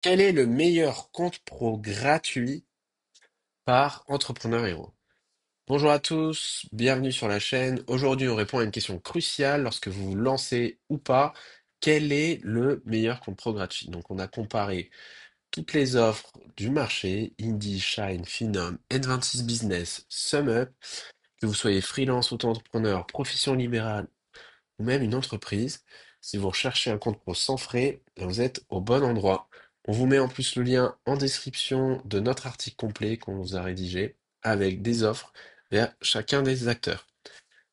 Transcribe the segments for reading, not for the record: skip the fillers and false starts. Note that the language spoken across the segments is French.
Quel est le meilleur compte pro gratuit par Entrepreneur Hero? Bonjour à tous, bienvenue sur la chaîne. Aujourd'hui, on répond à une question cruciale lorsque vous vous lancez ou pas. Quel est le meilleur compte pro gratuit? Donc, on a comparé toutes les offres du marché, Indie, Shine, Finom, N26 Business, SumUp, que vous soyez freelance, auto-entrepreneur, profession libérale ou même une entreprise, si vous recherchez un compte pro sans frais, vous êtes au bon endroit. On vous met en plus le lien en description de notre article complet qu'on vous a rédigé avec des offres vers chacun des acteurs.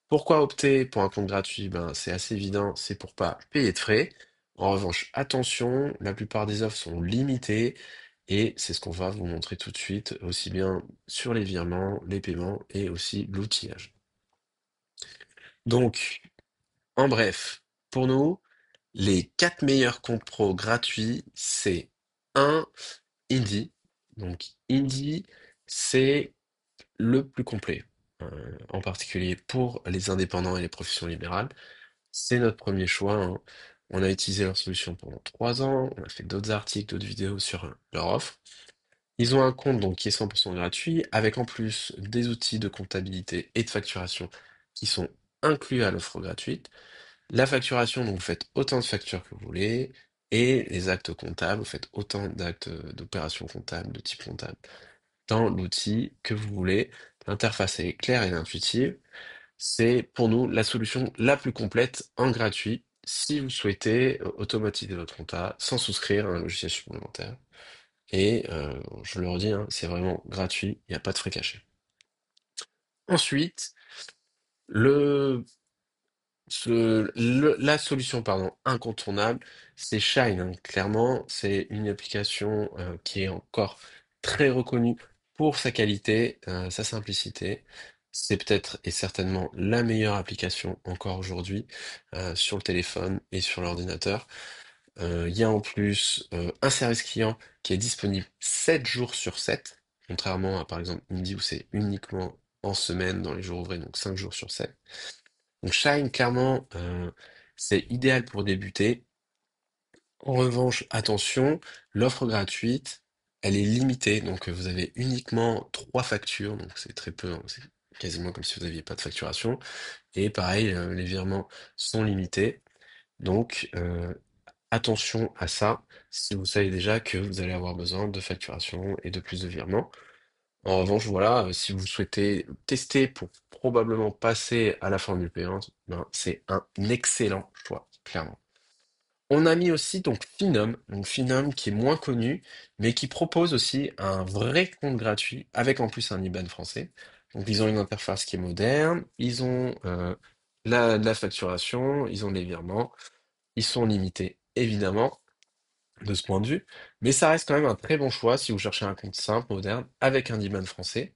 Pourquoi opter pour un compte gratuit? Ben, c'est assez évident, c'est pour pas payer de frais. En revanche, attention, la plupart des offres sont limitées et c'est ce qu'on va vous montrer tout de suite, aussi bien sur les virements, les paiements et aussi l'outillage. Donc, en bref, pour nous, les quatre meilleurs comptes pro gratuits, c'est un Indie. Donc Indie, c'est le plus complet, en particulier pour les indépendants et les professions libérales. C'est notre premier choix, hein. On a utilisé leur solution pendant 3 ans, on a fait d'autres articles, d'autres vidéos sur leur offre. Ils ont un compte donc qui est 100% gratuit, avec en plus des outils de comptabilité et de facturation qui sont inclus à l'offre gratuite. La facturation, donc vous faites autant de factures que vous voulez, et les actes comptables, vous faites autant d'actes d'opérations comptables, de type comptable, dans l'outil que vous voulez. L'interface est claire et intuitive. C'est pour nous la solution la plus complète en gratuit si vous souhaitez automatiser votre compta sans souscrire à un logiciel supplémentaire. Et je le redis, hein, c'est vraiment gratuit, il n'y a pas de frais cachés. Ensuite, le la solution pardon, incontournable, c'est Shine, hein. Clairement, c'est une application qui est encore très reconnue pour sa qualité, sa simplicité. C'est peut-être et certainement la meilleure application encore aujourd'hui sur le téléphone et sur l'ordinateur. Il y a en plus un service client qui est disponible 7 jours sur 7, contrairement à par exemple Indie où c'est uniquement en semaine dans les jours ouvrés, donc 5 jours sur 7. Donc Shine, clairement, c'est idéal pour débuter. En revanche, attention, l'offre gratuite, elle est limitée. Donc vous avez uniquement 3 factures, donc c'est très peu, hein, c'est quasiment comme si vous n'aviez pas de facturation. Et pareil, les virements sont limités. Donc attention à ça, si vous savez déjà que vous allez avoir besoin de facturation et de plus de virements. En revanche, voilà, si vous souhaitez tester pour probablement passer à la formule payante, ben, c'est un excellent choix, clairement. On a mis aussi donc Finom qui est moins connu, mais qui propose aussi un vrai compte gratuit avec en plus un IBAN français. Donc ils ont une interface qui est moderne, ils ont la facturation, ils ont les virements, ils sont limités évidemment de ce point de vue, mais ça reste quand même un très bon choix si vous cherchez un compte simple, moderne, avec un IBAN français.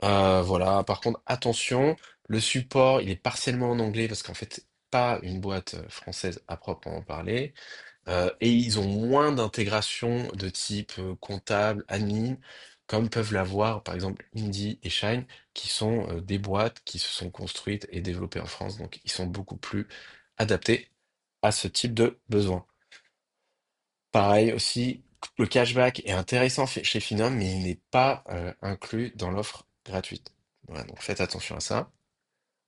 Voilà, par contre, attention, le support, il est partiellement en anglais parce qu'en fait, c'est pas une boîte française à proprement parler. Et ils ont moins d'intégration de type comptable, admin, comme peuvent l'avoir par exemple Indie et Shine, qui sont des boîtes qui se sont construites et développées en France. Donc, ils sont beaucoup plus adaptés à ce type de besoin. Pareil aussi, le cashback est intéressant chez Finom, mais il n'est pas inclus dans l'offre gratuite. Voilà, donc faites attention à ça.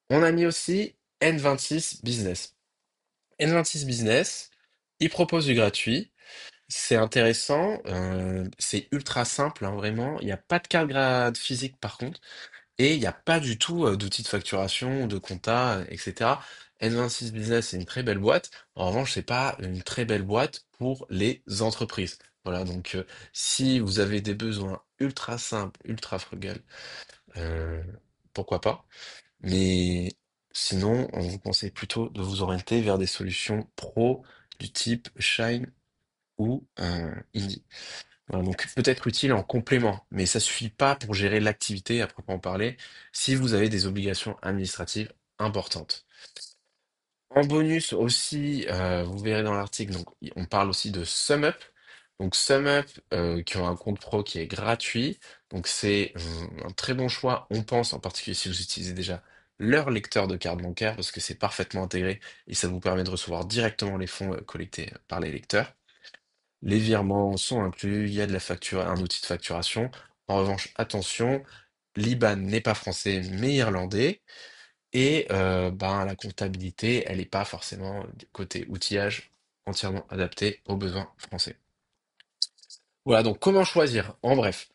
On a mis aussi N26 Business. N26 Business, il propose du gratuit. C'est intéressant, c'est ultra simple, hein, vraiment. Il n'y a pas de carte physique par contre. Et il n'y a pas du tout d'outils de facturation, de compta, etc. N26 Business, c'est une très belle boîte. En revanche, c'est pas une très belle boîte pour les entreprises. Voilà, donc si vous avez des besoins ultra simples, ultra frugales, euh, pourquoi pas. Mais sinon, on vous conseille plutôt de vous orienter vers des solutions pro du type Shine ou Indie. Voilà, donc peut-être utile en complément, mais ça suffit pas pour gérer l'activité à proprement parler si vous avez des obligations administratives importantes. En bonus aussi, vous verrez dans l'article, donc on parle aussi de SumUp. Donc SumUp, qui ont un compte pro qui est gratuit. Donc c'est un très bon choix, on pense, en particulier si vous utilisez déjà leur lecteur de carte bancaire, parce que c'est parfaitement intégré et ça vous permet de recevoir directement les fonds collectés par les lecteurs. Les virements sont inclus, il y a de la facture, un outil de facturation. En revanche, attention, l'IBAN n'est pas français mais irlandais. Et ben, la comptabilité, elle n'est pas forcément du côté outillage entièrement adaptée aux besoins français. Voilà, donc comment choisir? En bref,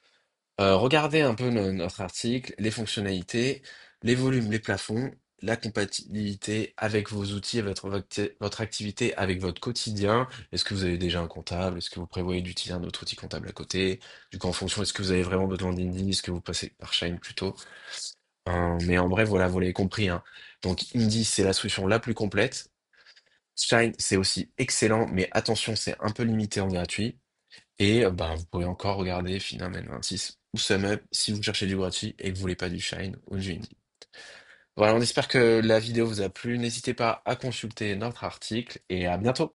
regardez un peu notre article, les fonctionnalités, les volumes, les plafonds, la compatibilité avec vos outils, votre activité, avec votre quotidien. Est-ce que vous avez déjà un comptable? Est-ce que vous prévoyez d'utiliser un autre outil comptable à côté? Du coup, en fonction, est-ce que vous avez vraiment besoin d'Indy? Est-ce que vous passez par Shine plutôt? Mais en bref, voilà, vous l'avez compris, hein. Donc, Indy, c'est la solution la plus complète. Shine, c'est aussi excellent, mais attention, c'est un peu limité en gratuit. Et ben, vous pouvez encore regarder Phänomen 26 ou SumUp si vous cherchez du gratuit et que vous voulez pas du Shine ou du Indie. Voilà, on espère que la vidéo vous a plu. N'hésitez pas à consulter notre article et à bientôt.